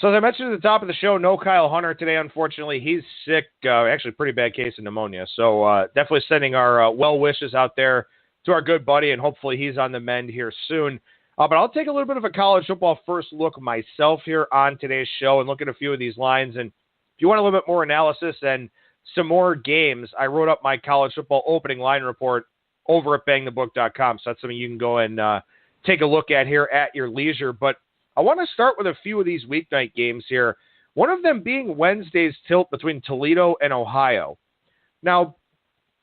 So as I mentioned at the top of the show, no Kyle Hunter today, unfortunately. He's sick, actually pretty bad case of pneumonia. So definitely sending our well wishes out there to our good buddy, and hopefully he's on the mend here soon. But I'll take a little bit of a college football first look myself here on today's show and look at a few of these lines. And if you want a little bit more analysis and some more games, I wrote up my college football opening line report over at BangTheBook.com. So that's something you can go and take a look at here at your leisure. But I want to start with a few of these weeknight games here, one of them being Wednesday's tilt between Toledo and Ohio. Now,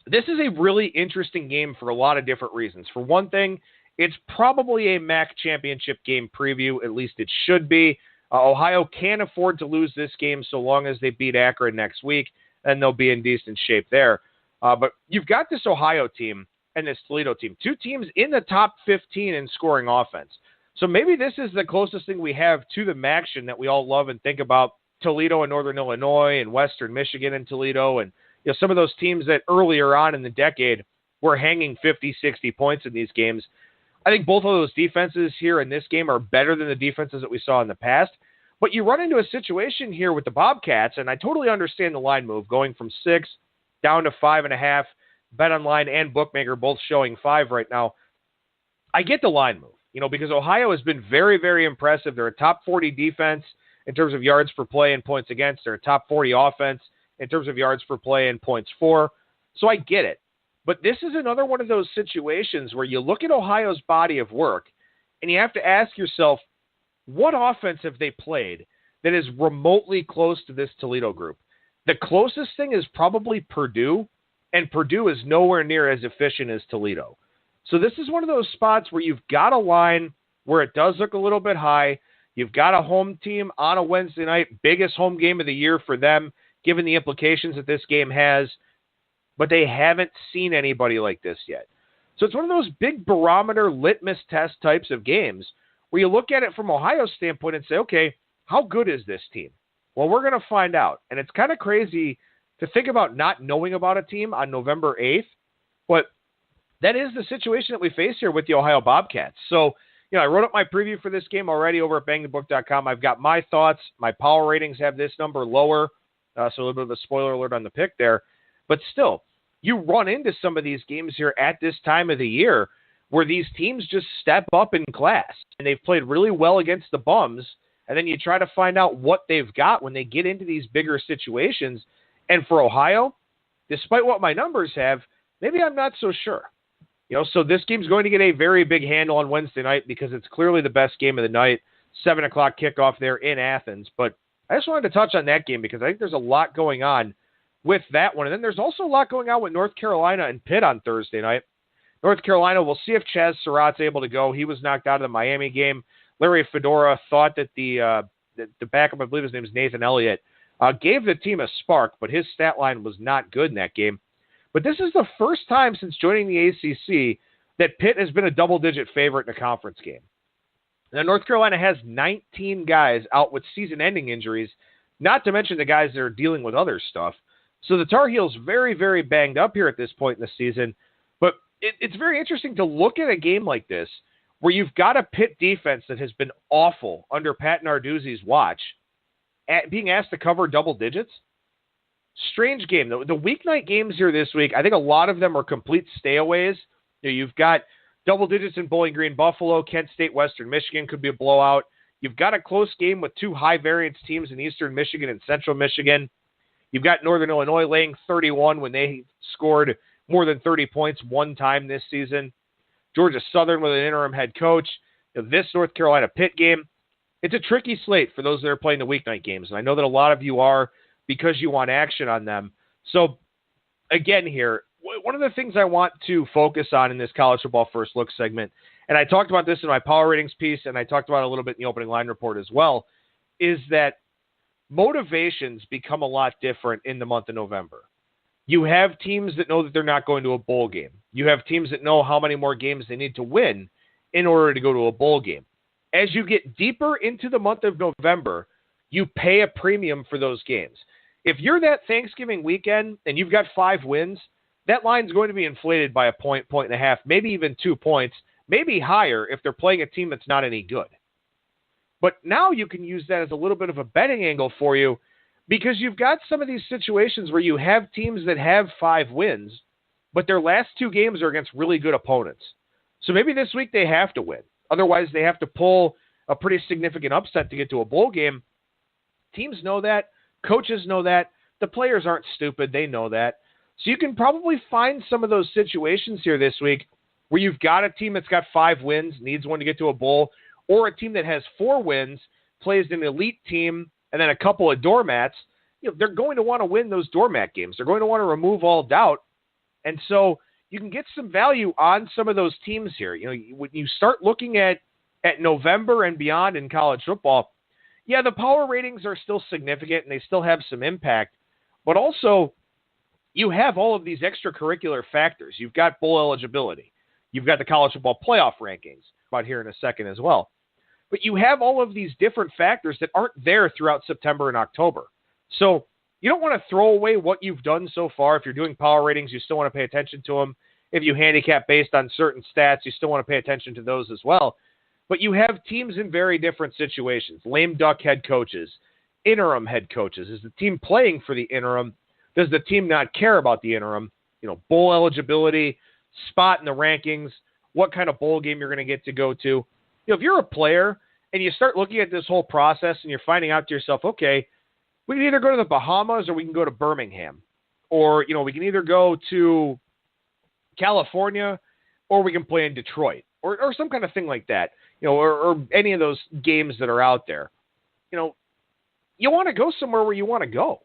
this is a really interesting game for a lot of different reasons. For one thing, it's probably a MAC championship game preview, at least it should be. Ohio can't afford to lose this game so long as they beat Akron next week, and they'll be in decent shape there. But you've got this Ohio team and this Toledo team, two teams in the top 15 in scoring offense. So maybe this is the closest thing we have to the MACtion that we all love and think about, Toledo and Northern Illinois and Western Michigan and Toledo, and some of those teams that earlier on in the decade were hanging 50, 60 points in these games. I think both of those defenses here in this game are better than the defenses that we saw in the past. But you run into a situation here with the Bobcats, and I totally understand the line move, going from 6 down to 5.5. BetOnline and Bookmaker both showing 5 right now. I get the line move. Because Ohio has been very, very impressive. They're a top 40 defense in terms of yards per play and points against. They're a top 40 offense in terms of yards per play and points for. So I get it. But this is another one of those situations where you look at Ohio's body of work and you have to ask yourself, what offense have they played that is remotely close to this Toledo group? The closest thing is probably Purdue, and Purdue is nowhere near as efficient as Toledo. So this is one of those spots where you've got a line where it does look a little bit high. You've got a home team on a Wednesday night, biggest home game of the year for them, given the implications that this game has. But they haven't seen anybody like this yet. So it's one of those big barometer litmus test types of games where you look at it from Ohio's standpoint and say, okay, how good is this team? Well, we're going to find out. And it's kind of crazy to think about not knowing about a team on November 8th, but that is the situation that we face here with the Ohio Bobcats. So, I wrote up my preview for this game already over at BangTheBook.com. I've got my thoughts. My power ratings have this number lower, so a little bit of a spoiler alert on the pick there. But still, you run into some of these games here at this time of the year where these teams just step up in class, and they've played really well against the bums, and then you try to find out what they've got when they get into these bigger situations. And for Ohio, despite what my numbers have, maybe I'm not so sure. So this game's going to get a very big handle on Wednesday night because it's clearly the best game of the night, 7 o'clock kickoff there in Athens. But I just wanted to touch on that game because I think there's a lot going on with that one. And then there's also a lot going on with North Carolina and Pitt on Thursday night. North Carolina, we'll see if Chaz Surratt's able to go. He was knocked out of the Miami game. Larry Fedora thought that the backup, I believe his name is Nathan Elliott, gave the team a spark, but his stat line was not good in that game. But this is the first time since joining the ACC that Pitt has been a double-digit favorite in a conference game. Now, North Carolina has 19 guys out with season-ending injuries, not to mention the guys that are dealing with other stuff. So the Tar Heels very, very banged up here at this point in the season. But it's very interesting to look at a game like this where you've got a Pitt defense that has been awful under Pat Narduzzi's watch, being asked to cover double digits. Strange game. The weeknight games here this week, I think a lot of them are complete stayaways. You've got double digits in Bowling Green, Buffalo, Kent State, Western Michigan could be a blowout. You've got a close game with two high-variance teams in Eastern Michigan and Central Michigan. You've got Northern Illinois laying 31 when they scored more than 30 points one time this season. Georgia Southern with an interim head coach. This North Carolina Pitt game, it's a tricky slate for those that are playing the weeknight games. And I know that a lot of you are, because you want action on them. So, again here, one of the things I want to focus on in this college football first look segment, and I talked about this in my power ratings piece, and I talked about it a little bit in the opening line report as well, is that motivations become a lot different in the month of November. You have teams that know that they're not going to a bowl game. You have teams that know how many more games they need to win in order to go to a bowl game. As you get deeper into the month of November, you pay a premium for those games. If you're that Thanksgiving weekend and you've got 5 wins, that line's going to be inflated by a point, point and a half, maybe even 2 points, maybe higher if they're playing a team that's not any good. But now you can use that as a little bit of a betting angle for you because you've got some of these situations where you have teams that have 5 wins, but their last 2 games are against really good opponents. So maybe this week they have to win. Otherwise, they have to pull a pretty significant upset to get to a bowl game. Teams know that. Coaches know that. The players aren't stupid. They know that. So you can probably find some of those situations here this week where you've got a team that's got 5 wins, needs one to get to a bowl, or a team that has 4 wins, plays an elite team, and then a couple of doormats. They're going to want to win those doormat games. They're going to want to remove all doubt. And so you can get some value on some of those teams here. When you start looking at November and beyond in college football, yeah, the power ratings are still significant and they still have some impact, but also you have all of these extracurricular factors. You've got bowl eligibility. You've got the college football playoff rankings, about here in a second as well. But you have all of these different factors that aren't there throughout September and October. So you don't want to throw away what you've done so far. If you're doing power ratings, you still want to pay attention to them. If you handicap based on certain stats, you still want to pay attention to those as well. But you have teams in very different situations. Lame duck head coaches, interim head coaches. Is the team playing for the interim? Does the team not care about the interim? Bowl eligibility, spot in the rankings, what kind of bowl game you're going to get to go to. If you're a player and you start looking at this whole process and you're finding out to yourself, okay, we can either go to the Bahamas or we can go to Birmingham. Or, we can either go to California or we can play in Detroit or some kind of thing like that, or any of those games that are out there. You want to go somewhere where you want to go.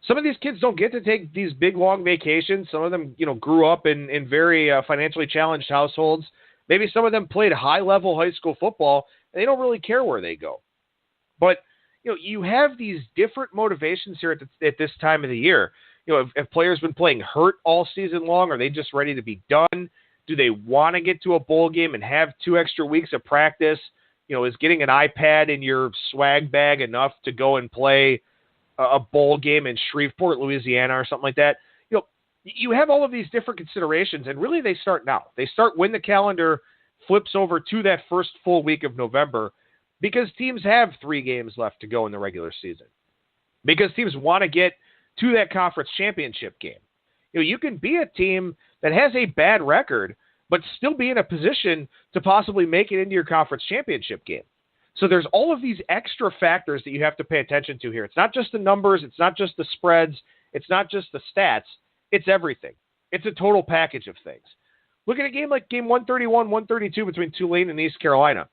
Some of these kids don't get to take these big, long vacations. Some of them, grew up in very financially challenged households. Maybe some of them played high-level high school football, and they don't really care where they go. But, you have these different motivations here at this time of the year. Have players been playing hurt all season long? Are they just ready to be done? Do they want to get to a bowl game and have 2 extra weeks of practice? Is getting an iPad in your swag bag enough to go and play a bowl game in Shreveport, Louisiana or something like that? You have all of these different considerations, and really they start now. They start when the calendar flips over to that first full week of November because teams have 3 games left to go in the regular season. Because teams want to get to that conference championship game. You can be a team that has a bad record, but still be in a position to possibly make it into your conference championship game. So there's all of these extra factors that you have to pay attention to here. It's not just the numbers. It's not just the spreads. It's not just the stats. It's everything. It's a total package of things. Look at a game like game 131, 132 between Tulane and East Carolina.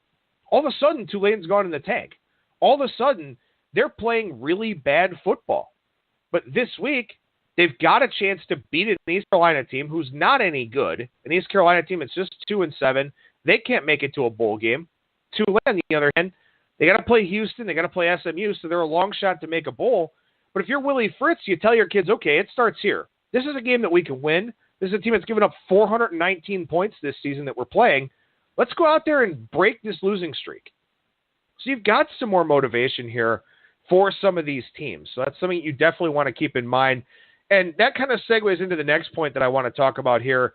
All of a sudden, Tulane's gone in the tank. All of a sudden, they're playing really bad football. But this week, they've got a chance to beat an East Carolina team who's not any good. An East Carolina team that's just 2-7. They can't make it to a bowl game. Tulane, on the other hand, they got to play Houston. They got to play SMU, so they're a long shot to make a bowl. But if you're Willie Fritz, you tell your kids, okay, it starts here. This is a game that we can win. This is a team that's given up 419 points this season that we're playing. Let's go out there and break this losing streak. So you've got some more motivation here for some of these teams. So that's something you definitely want to keep in mind. And that kind of segues into the next point that I want to talk about here.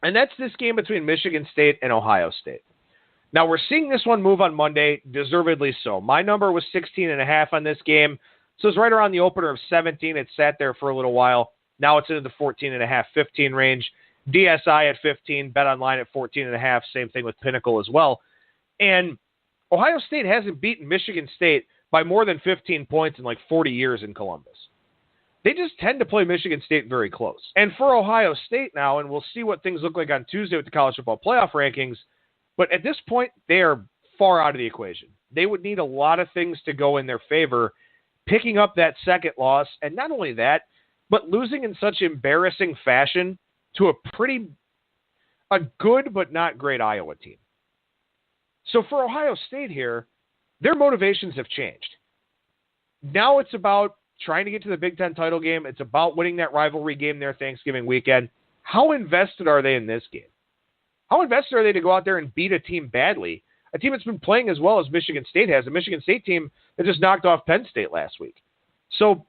And that's this game between Michigan State and Ohio State. Now, we're seeing this one move on Monday, deservedly so. My number was 16.5 on this game. So it's right around the opener of 17. It sat there for a little while. Now it's into the 14.5, 15 range. DSI at 15, BetOnline at 14.5. Same thing with Pinnacle as well. And Ohio State hasn't beaten Michigan State by more than 15 points in like 40 years in Columbus. They just tend to play Michigan State very close. And for Ohio State now, and we'll see what things look like on Tuesday with the college football playoff rankings, but at this point, they are far out of the equation. They would need a lot of things to go in their favor, picking up that second loss, and not only that, but losing in such embarrassing fashion to a good but not great Iowa team. So for Ohio State here, their motivations have changed. Now it's about trying to get to the Big Ten title game. It's about winning that rivalry game there Thanksgiving weekend. How invested are they in this game? How invested are they to go out there and beat a team badly? A team that's been playing as well as Michigan State has. A Michigan State team that just knocked off Penn State last week. So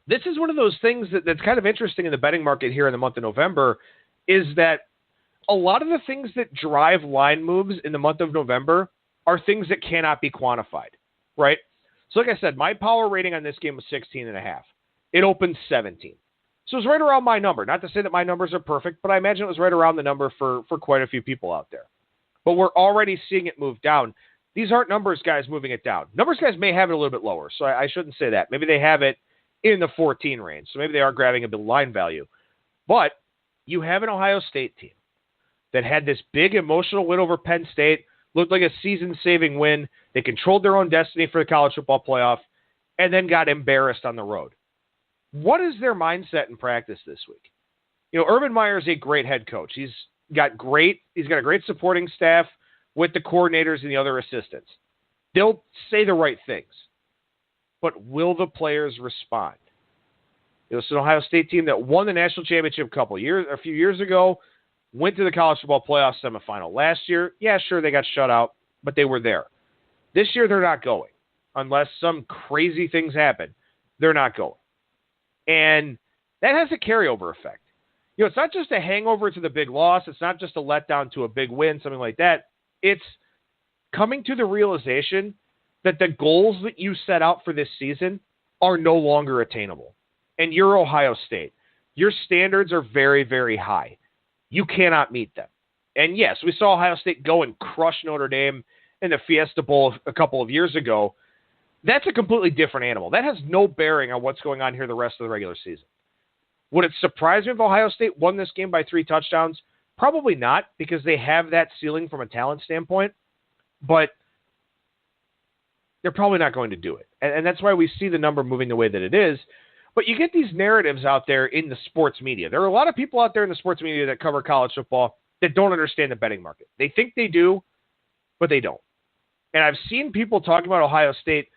this is one of those things that's kind of interesting in the betting market here in the month of November, is that a lot of the things that drive line moves in the month of November are things that cannot be quantified, right? So like I said, my power rating on this game was 16.5. It opened 17. So it was right around my number. Not to say that my numbers are perfect, but I imagine it was right around the number for quite a few people out there. But we're already seeing it move down. These aren't numbers guys moving it down. Numbers guys may have it a little bit lower, so I shouldn't say that. Maybe they have it in the 14 range, so maybe they are grabbing a bit of line value. But you have an Ohio State team that had this big emotional win over Penn State, looked like a season-saving win. They controlled their own destiny for the college football playoff, and then got embarrassed on the road. What is their mindset in practice this week? Urban Meyer is a great head coach. He's got a great supporting staff with the coordinators and the other assistants. They'll say the right things. But will the players respond? It's an Ohio State team that won the national championship a few years ago, went to the college football playoff semifinal. Last year, yeah, sure, they got shut out, but they were there. This year, they're not going. Unless some crazy things happen, they're not going. And that has a carryover effect. It's not just a hangover to the big loss. It's not just a letdown to a big win, something like that. It's coming to the realization that the goals that you set out for this season are no longer attainable. And you're Ohio State. Your standards are very, very high. You cannot meet them. And yes, we saw Ohio State go and crush Notre Dame in the Fiesta Bowl a couple of years ago. That's a completely different animal. That has no bearing on what's going on here the rest of the regular season. Would it surprise me if Ohio State won this game by 3 touchdowns? Probably not, because they have that ceiling from a talent standpoint. But they're probably not going to do it. And that's why we see the number moving the way that it is. But you get these narratives out there in the sports media. There are a lot of people out there in the sports media that cover college football that don't understand the betting market. They think they do, but they don't. And I've seen people talking about Ohio State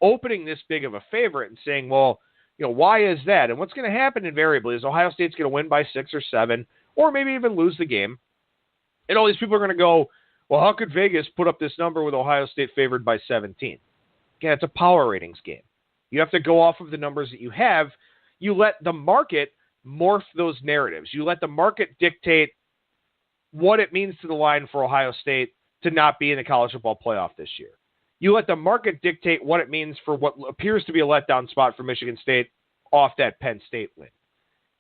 opening this big of a favorite and saying, well, why is that? And what's going to happen invariably is Ohio State's going to win by 6 or 7, or maybe even lose the game. And all these people are going to go, well, how could Vegas put up this number with Ohio State favored by 17? Again, it's a power ratings game. You have to go off of the numbers that you have. You let the market morph those narratives. You let the market dictate what it means to the line for Ohio State to not be in the college football playoff this year. You let the market dictate what it means for what appears to be a letdown spot for Michigan State off that Penn State win.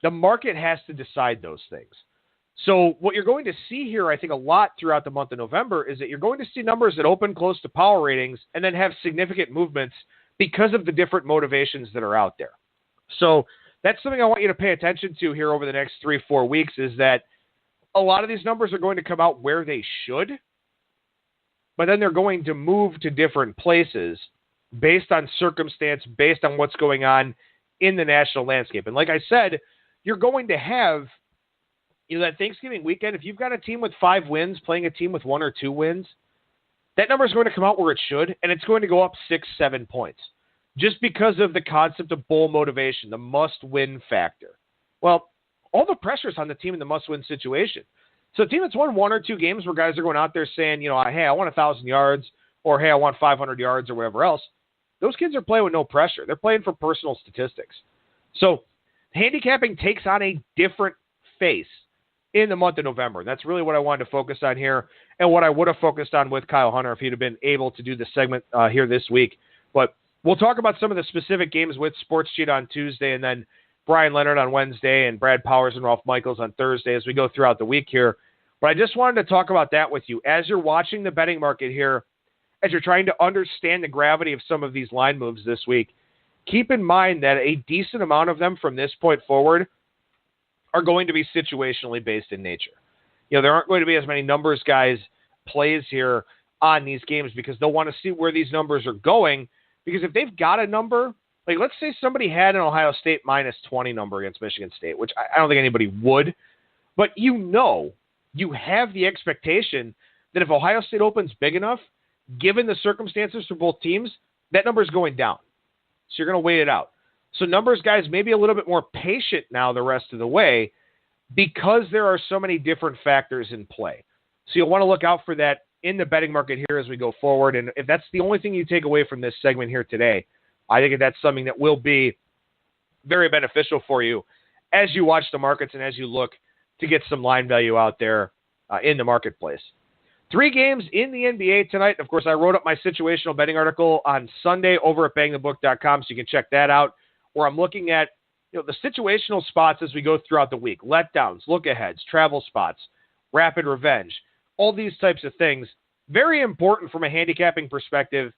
The market has to decide those things. So what you're going to see here, I think, a lot throughout the month of November is that you're going to see numbers that open close to power ratings and then have significant movements because of the different motivations that are out there. So that's something I want you to pay attention to here over the next 3-4 weeks, is that a lot of these numbers are going to come out where they should, but then they're going to move to different places based on circumstance, based on what's going on in the national landscape. And like I said, you're going to have that Thanksgiving weekend, if you've got a team with 5 wins playing a team with 1 or 2 wins, that number is going to come out where it should, and it's going to go up 6-7 points just because of the concept of bowl motivation, the must-win factor. Well, all the pressure's on the team in the must-win situation. So a team that's won 1 or 2 games where guys are going out there saying, hey, I want 1,000 yards, or hey, I want 500 yards, or whatever else, those kids are playing with no pressure. They're playing for personal statistics. So handicapping takes on a different face in the month of November. And that's really what I wanted to focus on here, and what I would have focused on with Kyle Hunter if he'd have been able to do the segment here this week. But we'll talk about some of the specific games with Sports Cheat on Tuesday, and then Brian Leonard on Wednesday, and Brad Powers and Ralph Michaels on Thursday as we go throughout the week here. But I just wanted to talk about that with you. As you're watching the betting market here, as you're trying to understand the gravity of some of these line moves this week, keep in mind that a decent amount of them from this point forward are going to be situationally based in nature. There aren't going to be as many numbers guys plays here on these games because they'll want to see where these numbers are going. Because if they've got a number, like let's say somebody had an Ohio State minus 20 number against Michigan State, which I don't think anybody would, but you have the expectation that if Ohio State opens big enough, given the circumstances for both teams, that number is going down. So you're going to wait it out. So numbers guys may be a little bit more patient now the rest of the way because there are so many different factors in play. So you'll want to look out for that in the betting market here as we go forward. And if that's the only thing you take away from this segment here today, I think that's something that will be very beneficial for you as you watch the markets and as you look to get some line value out there in the marketplace. 3 games in the NBA tonight. Of course, I wrote up my situational betting article on Sunday over at BangTheBook.com, so you can check that out, where I'm looking at the situational spots as we go throughout the week. Letdowns, look-aheads, travel spots, rapid revenge, all these types of things. Very important from a handicapping perspective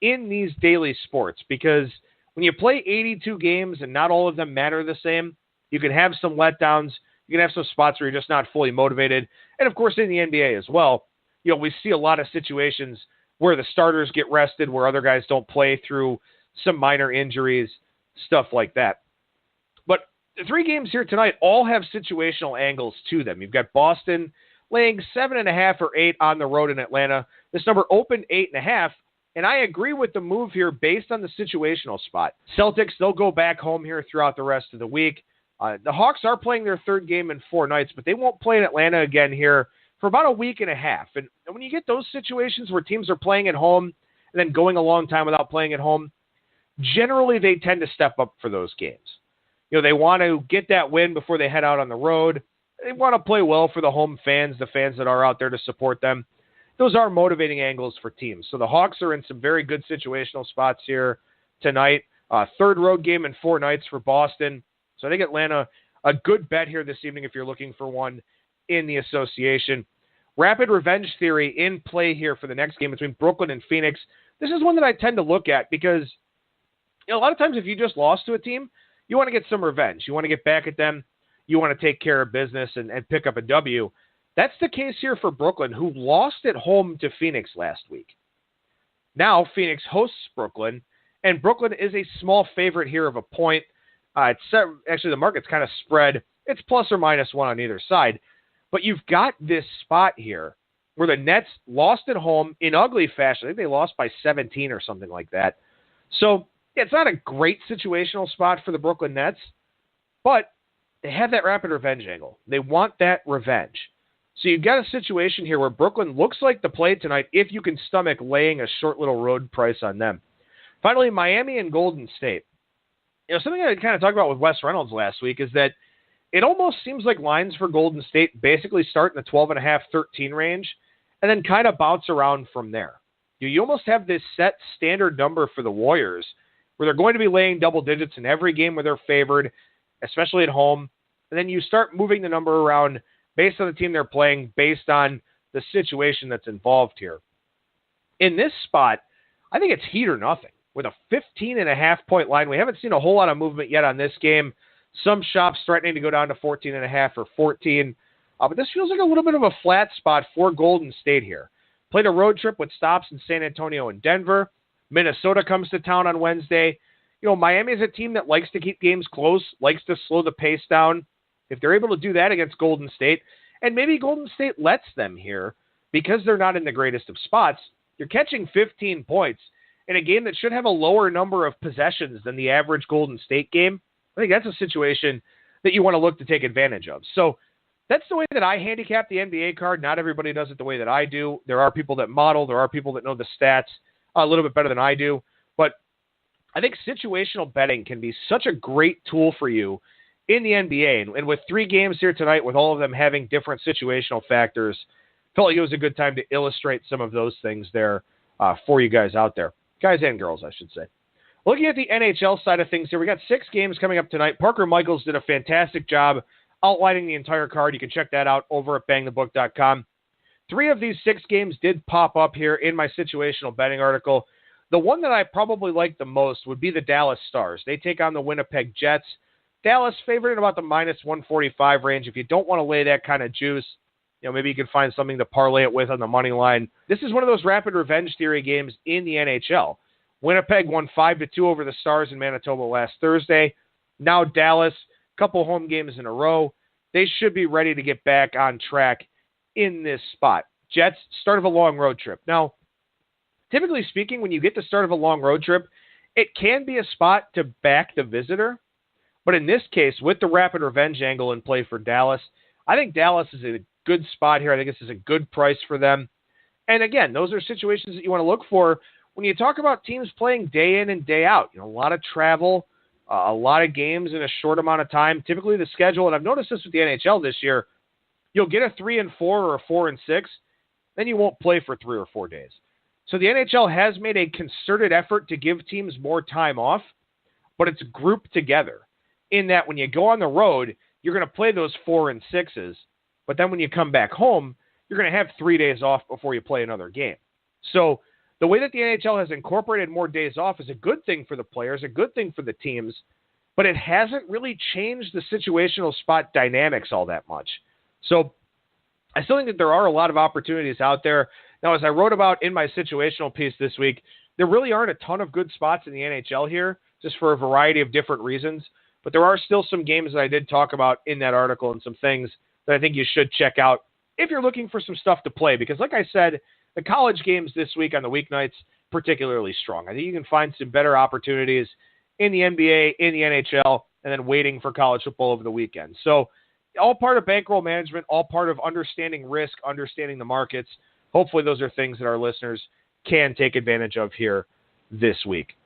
in these daily sports, because when you play 82 games and not all of them matter the same, you can have some letdowns. You can have some spots where you're just not fully motivated. And, of course, in the NBA as well, we see a lot of situations where the starters get rested, where other guys don't play through some minor injuries, stuff like that. But the 3 games here tonight all have situational angles to them. You've got Boston laying 7.5 or 8 on the road in Atlanta. This number opened 8.5, and I agree with the move here based on the situational spot. Celtics, they'll go back home here throughout the rest of the week. The Hawks are playing their 3rd game in 4 nights, but they won't play in Atlanta again here for about a week and a half. And when you get those situations where teams are playing at home and then going a long time without playing at home, generally they tend to step up for those games. They want to get that win before they head out on the road. They want to play well for the home fans, the fans that are out there to support them. Those are motivating angles for teams. So the Hawks are in some very good situational spots here tonight. 3rd road game in 4 nights for Boston. So I think Atlanta, a good bet here this evening if you're looking for one in the association. Rapid revenge theory in play here for the next game between Brooklyn and Phoenix. This is one that I tend to look at because a lot of times if you just lost to a team, you want to get some revenge. You want to get back at them. You want to take care of business and pick up a W. That's the case here for Brooklyn, who lost at home to Phoenix last week. Now Phoenix hosts Brooklyn, and Brooklyn is a small favorite here of a point. Actually, the market's kind of spread. It's plus or minus 1 on either side. But you've got this spot here where the Nets lost at home in ugly fashion. I think they lost by 17 or something like that. So it's not a great situational spot for the Brooklyn Nets, but they have that rapid revenge angle. They want that revenge. So you've got a situation here where Brooklyn looks like the play tonight if you can stomach laying a short little road price on them. Finally, Miami and Golden State. Something I kind of talked about with Wes Reynolds last week is that it almost seems like lines for Golden State basically start in the 12.5, 13 range and then kind of bounce around from there. You almost have this set standard number for the Warriors where they're going to be laying double digits in every game where they're favored, especially at home. And then you start moving the number around based on the team they're playing, based on the situation that's involved here. In this spot, I think it's heat or nothing with a 15.5 point line. We haven't seen a whole lot of movement yet on this game. Some shops threatening to go down to 14.5 or 14. But this feels like a little bit of a flat spot for Golden State here. Played a road trip with stops in San Antonio and Denver. Minnesota comes to town on Wednesday. Miami is a team that likes to keep games close, likes to slow the pace down. If they're able to do that against Golden State, and maybe Golden State lets them here because they're not in the greatest of spots, you're catching 15 points in a game that should have a lower number of possessions than the average Golden State game. I think that's a situation that you want to look to take advantage of. So that's the way that I handicap the NBA card. Not everybody does it the way that I do. There are people that model. There are people that know the stats a little bit better than I do. But I think situational betting can be such a great tool for you in the NBA. And with 3 games here tonight, with all of them having different situational factors, felt like it was a good time to illustrate some of those things there for you guys out there. Guys and girls, I should say. Looking at the NHL side of things here, we got 6 games coming up tonight. Parker Michaels did a fantastic job outlining the entire card. You can check that out over at BangTheBook.com. 3 of these 6 games did pop up here in my situational betting article. The one that I probably like the most would be the Dallas Stars. They take on the Winnipeg Jets. Dallas favored in about the minus 145 range. If you don't want to lay that kind of juice, maybe you can find something to parlay it with on the money line. This is one of those rapid revenge theory games in the NHL. Winnipeg won 5-2 over the Stars in Manitoba last Thursday. Now Dallas, couple home games in a row. They should be ready to get back on track in this spot. Jets, start of a long road trip. Now, typically speaking, when you get the start of a long road trip, it can be a spot to back the visitor. But in this case, with the rapid revenge angle in play for Dallas, I think Dallas is a good spot here. I think this is a good price for them. And again, those are situations that you want to look for when you talk about teams playing day in and day out. A lot of travel, a lot of games in a short amount of time. Typically the schedule, and I've noticed this with the NHL this year, you'll get a 3-4 or a 4-6. then you won't play for 3 or 4 days. So the NHL has made a concerted effort to give teams more time off, but it's grouped together in that when you go on the road, you're going to play those 4 and 6s, but then when you come back home, you're going to have 3 days off before you play another game. So the way that the NHL has incorporated more days off is a good thing for the players, a good thing for the teams, but it hasn't really changed the situational spot dynamics all that much. So I still think that there are a lot of opportunities out there. Now, as I wrote about in my situational piece this week, there really aren't a ton of good spots in the NHL here, just for a variety of different reasons. But there are still some games that I did talk about in that article and some things that I think you should check out if you're looking for some stuff to play. Because like I said, the college games this week on the weeknights, particularly strong. I think you can find some better opportunities in the NBA, in the NHL, and then waiting for college football over the weekend. So all part of bankroll management, all part of understanding risk, understanding the markets. Hopefully those are things that our listeners can take advantage of here this week.